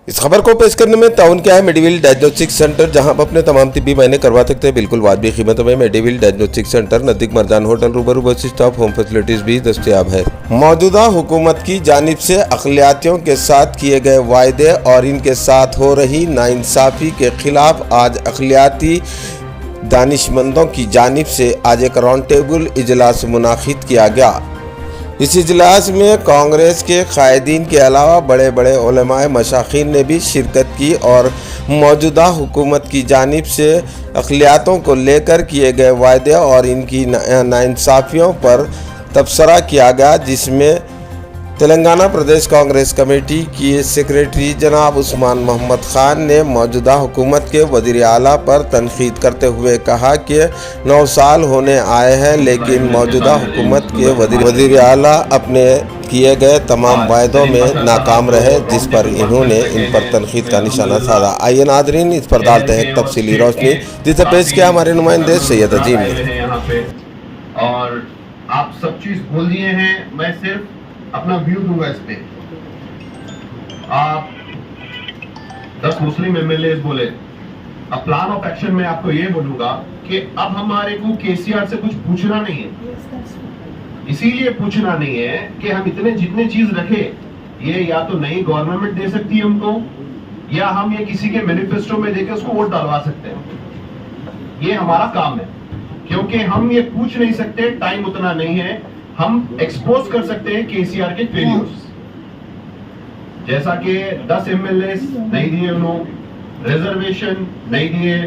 इस खबर को पेश करने में टाउन क्या है मेडिविल डायग्नोस्टिक सेंटर, जहां आप अपने तमाम तिब्बी मायने करवा सकते हैं बिल्कुल वाजबी कीमतों में। मेडिविल डायग्नोस्टिक सेंटर नजदीक मरजान होटल, रूबरू बस स्टॉप, होम फैसिलिटीज भी दस्तयाब है। मौजूदा हुकूमत की जानिब से अक़लियतियों के साथ किए गए वायदे और इनके साथ हो रही नाइंसाफ़ी के खिलाफ आज अक़लियती दानिशमंदों की जानिब से आज एक राउंड टेबल इजलास मुनाकिद किया गया। इस इजलास में कांग्रेस के कायदीन के अलावा बड़े बड़े उलमाए मशाखीन ने भी शिरकत की और मौजूदा हुकूमत की जानिब से अक़लियतों को लेकर किए गए वायदे और इनकी नाइंसाफ़ियों पर तबसरा किया गया, जिसमें तेलंगाना प्रदेश कांग्रेस कमेटी की सेक्रेटरी जनाब उस्मान मोहम्मद खान ने मौजूदा हुकूमत के वज़ीर आला पर तनकीद करते हुए कहा कि 9 साल होने आए हैं लेकिन मौजूदा हुकूमत के वज़ीर आला अपने किए गए तमाम वायदों में नाकाम रहे, जिस पर इन्होंने इन पर तनकीद का निशाना साधा। आइए नाज़रीन, इस पर डालते हैं तफसीली रोशनी, जिसे पेश किया हमारे नुमाइंदे सैयद अजीम ने। और आप सब चीज बोल दिए हैं, मैं सिर्फ अपना व्यू दूंगा इस पे। आप 10 मुस्लिम एमएलए बोले, अब प्लान ऑफ एक्शन में आपको ये बोलूंगा कि अब हमारे को केसीआर से कुछ पूछना नहीं है। इसीलिए पूछना नहीं है कि हम इतने जितने चीज रखे, ये या तो नई गवर्नमेंट दे सकती है हमको, या हम ये किसी के मैनिफेस्टो में देकर उसको वोट डालवा सकते हैं। ये हमारा काम है, क्योंकि हम ये पूछ नहीं सकते, टाइम उतना नहीं है। हम एक्सपोज कर सकते हैं केसीआर के फेलियर्स, जैसा कि 10 एमएलए नहीं दिए उन्होंने, रिजर्वेशन नहीं दिए,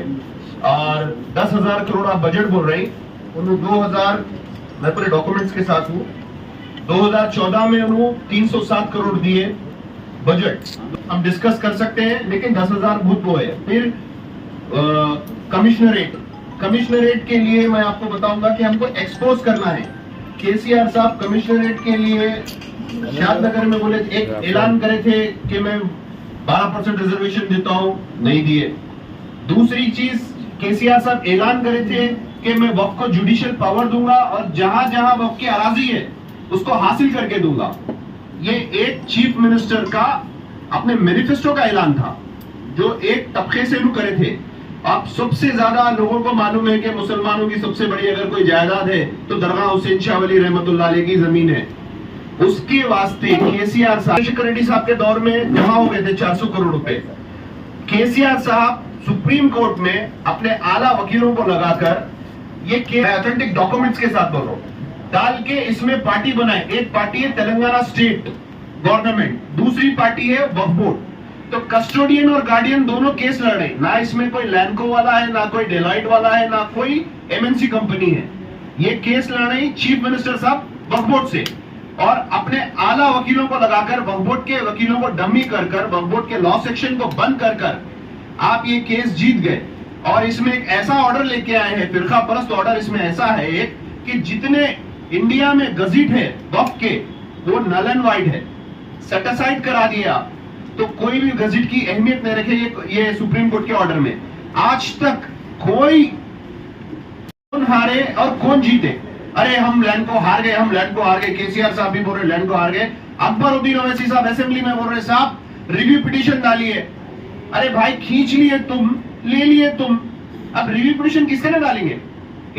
और 10,000 करोड़ आप बजट बोल रहे हैं, उन्होंने 2000, मैं पूरे डॉक्यूमेंट्स के साथ हूं, 2014 में उन्होंने 307 करोड़ दिए बजट। हम डिस्कस कर सकते हैं, लेकिन 10,000 बहुत वो है। फिर कमिश्नरेट के लिए मैं आपको बताऊंगा कि हमको एक्सपोज करना है। केसीआर साहब कमिश्नरेट के लिए शादनगर में बोले, एक ऐलान करे थे कि मैं 12% रिजर्वेशन देता हूं, नहीं दिए। दूसरी चीज, केसीआर साहब ऐलान करे थे कि मैं वक्फ को जुडिशियल पावर दूंगा और जहां जहां वक्फ की अराजी है उसको हासिल करके दूंगा। ये एक चीफ मिनिस्टर का अपने मैनिफेस्टो का ऐलान था, जो एक तबके से करे थे। आप सबसे ज्यादा लोगों को मालूम है कि मुसलमानों की सबसे बड़ी अगर कोई जायदाद है तो दरगाह हुसैन शाह वली रहमतुल्लाह अलैह की जमीन है। उसके वास्ते केसीआर साहब रेड्डी साहब के दौर में जमा हो गए थे 400 करोड़ रुपए। केसीआर साहब सुप्रीम कोर्ट में अपने आला वकीलों को लगाकर, ये ऑथेंटिक डॉक्यूमेंट्स के साथ बोल रहा हूं, डाल के इसमें पार्टी बनाए। एक पार्टी है तेलंगाना स्टेट गवर्नमेंट, दूसरी पार्टी है वक्फ बोर्ड। तो कस्टोडियन और गार्डियन दोनों केस लड़ रहे, ना इसमें कोई लैंडको वाला है, ना कोई डेलॉइट वाला है, ना कोई एमएनसी कंपनी है। ये केस लड़ रहे चीफ मिनिस्टर साहब वक्फ बोर्ड से, और अपने आला वकीलों को लगाकर वक्फ बोर्ड के वकीलों को डमी कर वक्फ बोर्ड के लॉ सेक्शन को बंद कर आप ये केस जीत गए। और इसमें एक ऐसा ऑर्डर लेके आए हैं, फिरका परस्त ऑर्डर इसमें ऐसा है एक, कि जितने इंडिया में गजीट है वक्फ के, वो नल एंड वाइड है, सेट असाइड करा दिया। तो कोई भी गजट की अहमियत नहीं रखे ये सुप्रीम कोर्ट के ऑर्डर में। आज तक कोई कौन हारे और कौन जीते, अरे हम लैंड को हार गए, हम लैंड को हार गए, केसीआर साहब भी बोल रहे लैंड को हार गए। अकबरुद्दीन ओवैसी साहब असेंबली में बोल रहे, साहब रिव्यू पिटीशन डालिए। अरे भाई, खींच लिए तुम, ले लिए तुम, अब रिव्यू पिटीशन किसके लिए डालेंगे?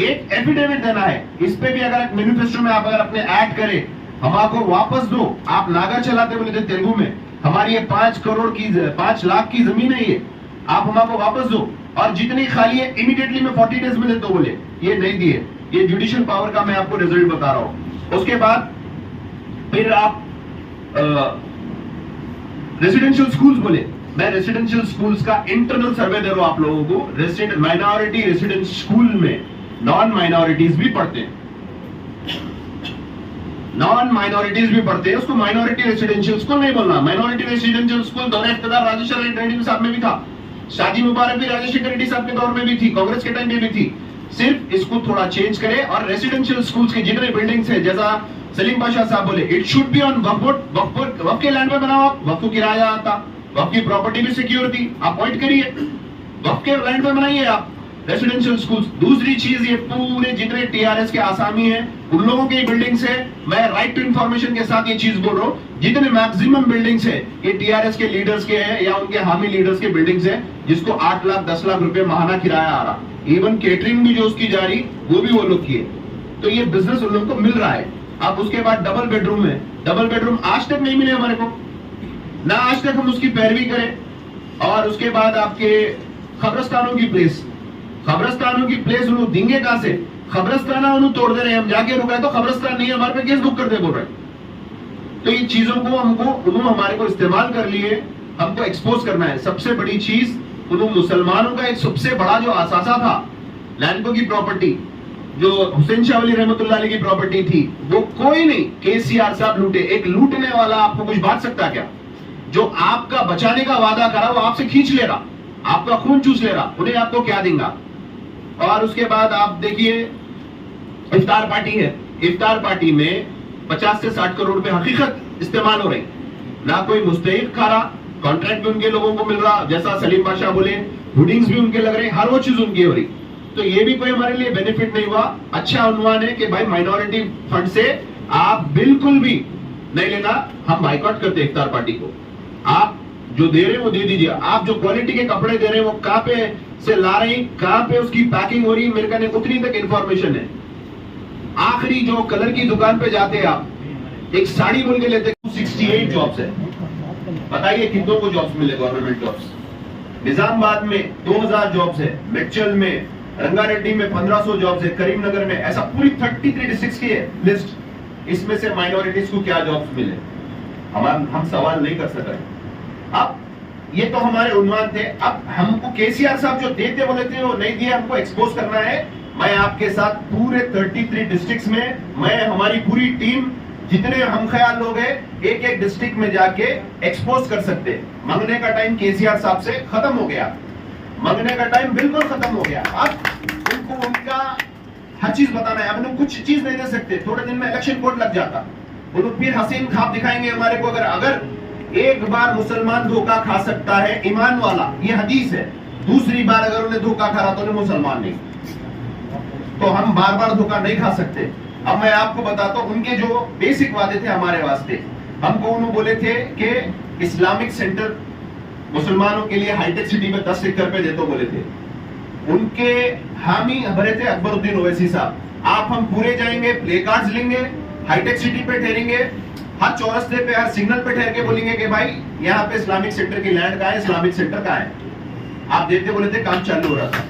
एक एफिडेविट देना है। इस पे भी अगर मैनिफेस्टो में आप अगर अपने ऐड करें, हमको वापस दो। आप नागा चलाते बोले थे तेलुगु में, हमारी ये 5 लाख की जमीन है, ये आप हमको वापस दो, और जितनी खाली है इमीडिएटली में 40 डेज में दे दो। बोले ये नहीं दिए। ये जुडिशियल पावर का मैं आपको रिजल्ट बता रहा हूं। उसके बाद फिर आप रेसिडेंशियल स्कूल्स बोले, मैं रेसिडेंशियल स्कूल्स का इंटरनल सर्वे दे रहा हूं आप लोगों को। माइनॉरिटी रेसिडेंस स्कूल में नॉन माइनॉरिटीज भी पढ़ते हैं, नॉन माइनॉरिटीज भी पढ़ते हैं। उसको माइनॉरिटी रेसिडेंशियल स्कूल नहीं बोलना। माइनॉरिटी रेसिडेंशियल स्कूल दौरे इख्तियार राजेश्वर रेड्डी साहब में भी था, शादी मुबारक भी राजेश्वर रेड्डी साहब के दौर में भी थी, कांग्रेस के टाइम में भी थी। सिर्फ इसको थोड़ा चेंज करे, और रेसिडेंशियल स्कूल्स के जितने बिल्डिंग्स है, जैसा सलीम पाशा साहब बोले, इट शुड बी ऑन वक्फ के लैंड पे बनाओ। वक्फ को किराया आता, वक्फ की प्रॉपर्टी भी सिक्योर थी, आप पॉइंट करिए, वक्फ के लैंड पे बनाइए आप रेसिडेंशियल स्कूल्स। दूसरी चीज, ये पूरे जितने टीआरएस के आसामी हैं उन लोगों की बिल्डिंग्स है। मैं राइट टू इंफॉर्मेशन के साथ ये चीज बोल रहा हूं, जितने मैक्सिमम बिल्डिंग्स है ये टीआरएस के लीडर्स के हैं या उनके हामी लीडर्स के बिल्डिंग्स हैं, जिसको 8 लाख 10 लाख रुपए महाना किराया आ रहा, इवन केटरिंग भी जो उसकी जा रही वो भी वो लोग की है। तो ये बिजनेस उन लोगों को मिल रहा है। अब उसके बाद डबल बेडरूम है, डबल बेडरूम आज तक नहीं मिले हमारे को, ना आज तक हम उसकी पैरवी करें। और उसके बाद आपके खबरस्तानों की प्लेस, खबरस्तानों की प्लेस उन्होंने देंगे कहां से? खबरस्तान उन्होंने तोड़ दे रहे हैं, हम जाके रुका है तो खबरस्तान नहीं है, हमारे पे केस बुक कर दे बोल रहे हैं। तो ये चीजों को हमको उन्होंने हमारे को इस्तेमाल कर लिए, हमको एक्सपोज करना है। सबसे बड़ी चीज उन्होंने मुसलमानों का एक सबसे बड़ा जो असासा था, लैंडको की प्रॉपर्टी जो हुसैन शाह वली रहमतुल्लाह अलैह की प्रॉपर्टी थी, वो कोई नहीं, केसीआर साहब लूटे। एक लूटने वाला आपको कुछ बांट सकता क्या? जो आपका बचाने का वादा करा वो आपसे खींच ले रहा, आपका खून चूस ले रहा, उन्हें आपको क्या देगा? और उसके बाद आप देखिए इफ्तार पार्टी है, इफ्तार पार्टी में 50 से 60 करोड़ रुपए हकीकत इस्तेमाल हो रही, ना कोई मुस्तहिक खा रहा, कॉन्ट्रैक्ट भी उनके लोगों को मिल रहा, जैसा सलीम बादशाह बोले होर्डिंग्स भी उनके लग रहे, हर वो चीज उनकी हो रही। तो ये भी कोई हमारे लिए बेनिफिट नहीं हुआ। अच्छा उन्वान है कि भाई माइनॉरिटी फंड से आप बिल्कुल भी नहीं लेना, हम बाइकआउट करते इफ्तार पार्टी को। आप जो दे रहे हैं वो दे दीजिए, आप जो क्वालिटी के कपड़े दे रहे हैं वो कहां पे से ला रहे हैं, कहां पे उसकी पैकिंग हो रही है, मेरे का उतनी तक इंफॉर्मेशन है। आखिरी जो कलर की दुकान पे जाते हैं आप, एक साड़ी बोल के लेते, 68 जॉब्स है, बताइए कितनों को जॉब्स मिले? गवर्नमेंट जॉब्स निजामाबाद में 2000 जॉब्स है, मेडचल में, रंगारेड्डी में 1500 जॉब्स है, करीमनगर में, ऐसा पूरी 33 डिस्ट्रिक्ट्स की है लिस्ट। इसमें से माइनॉरिटीज को क्या जॉब्स मिले, हम सवाल नहीं कर सक रहे। अब ये तो हमारे उन्वान थे। अब हमको केसीआर साहब जो देते बोले थे वो नहीं दिए, हमको एक्सपोज करना है। मैं आपके साथ पूरे 33 डिस्ट्रिक्ट्स में, मैं हमारी पूरी टीम जितने हम ख्याल लोग हैं, एक एक डिस्ट्रिक्ट में जाके एक्सपोज कर सकते हैं। मांगने का टाइम केसीआर साहब से खत्म हो गया, मांगने का टाइम बिल्कुल खत्म हो गया। अब उनको उनका हर चीज बताना है। अब कुछ चीज नहीं दे सकते, थोड़े दिन में इलेक्शन कोड लग जाता, वो लोग फिर हसीन ख्वाब दिखाएंगे हमारे को। अगर एक बार मुसलमान धोखा खा सकता है ईमान वाला, ये हदीस है, दूसरी बार अगर उन्हें धोखा खा रहा तो उन्हें मुसलमान नहीं। तो हम बार बार धोखा नहीं खा सकते। अब मैं आपको बताता हूं उनके जो बेसिक वादे थे हमारे वास्ते। हमको उन्होंने बोले थे कि इस्लामिक सेंटर मुसलमानों के लिए हाईटेक सिटी में 10 एकड़ पे देते बोले थे। उनके हामी भरे थे अकबरुद्दीन ओवैसी साहब। आप हम पूरे जाएंगे, प्ले कार्ड्स लेंगे, हाईटेक सिटी पे ठहरेंगे, हर चौरस्ते पे हर सिग्नल पे ठहर के बोलेंगे कि भाई यहाँ पे इस्लामिक सेंटर की लैंड कहाँ है, इस्लामिक सेंटर कहाँ है। आप देते बोले थे, काम चालू हो रहा था।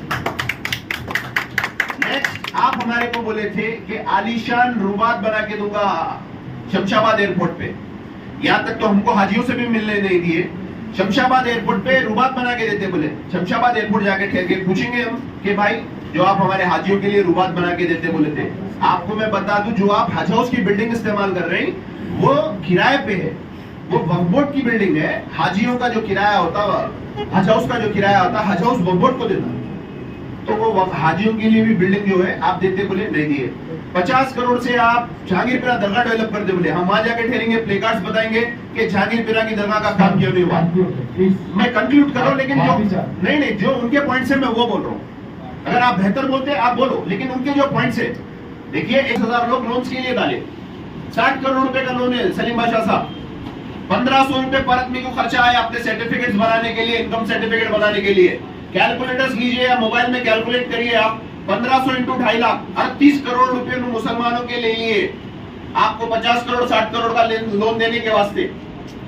नेक्स्ट आप हमारे को बोले थे कि आलीशान रुबात बना के दूंगा शमशाबाद एयरपोर्ट पे। यहाँ तक तो हमको हाजियों से भी मिलने नहीं दिए। शमशाबाद एयरपोर्ट पे रुबात बना के देते बोले। शमशाबाद एयरपोर्ट जाके ठहर के पूछेंगे हम कि भाई जो आप हमारे हाजियों के लिए रुबात बना के देते बोले थे। आपको मैं बता दूं, जो आप हज हाउस की बिल्डिंग इस्तेमाल कर रहे हैं वो किराए पे है, वो वक्फ बोर्ड की बिल्डिंग है। हाजियों का जो किराया होता है, हज हाउस का जो किराया होता है, हज हाउस वक्फ बोर्ड को देता। तो वो हाजियों के लिए भी बिल्डिंग जो है आप देते बोले, नहीं दिए। 50 करोड़ से आप जहांगीरपुरा दरगाह डेवलप कर दे बोले। हम वहां जाके ठहरेंगे, प्ले कार्ड्स बताएंगे कि जहांगीरपुरा की दरगाह का काम क्यों नहीं हुआ। मैं कंक्लूड कर रहा हूं, लेकिन जो नहीं जो उनके पॉइंट है मैं वो बोल रहा हूँ। अगर आप बेहतर बोलते आप बोलो, लेकिन उनके जो पॉइंट्स है, देखिए 1000 लोग लोन्स के लिए डाले, 60 करोड़ रुपए का लोन है सलीम बादशाह साहब। 1500 रुपए पर आदमी को खर्चा है अपने सर्टिफिकेट्स बनाने के लिए, इनकम सर्टिफिकेट बनाने के लिए। कैलकुलेटर्स लीजिए या मोबाइल में कैलकुलेट करिए आप, 1500 इंटू 2.5 लाख, 38 करोड़ रुपए मुसलमानों के लिए आपको 50 करोड़ 60 करोड़ का लोन देने के वास्ते।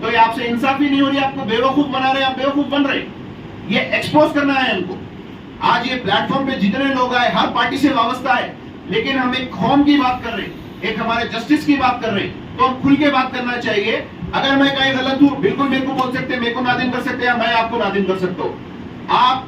तो ये आपसे इंसाफी नहीं हो रही, आपको बेवकूफ बना रहे, आप बेवकूफ बन रहे। ये एक्सपोज करना है हमको। आज ये प्लेटफॉर्म पे जितने लोग आए, हर पार्टी से वाबस्ता है, लेकिन हम एक कौम की बात कर रहे हैं, एक हमारे जस्टिस की बात कर रहे हैं, तो हम खुल के बात करना चाहिए। अगर मैं कहीं गलत हूं बिल्कुल मेरे को बोल सकते, मेरे को नादिम कर सकते हैं, मैं आपको नादिम कर सकता हूं। आप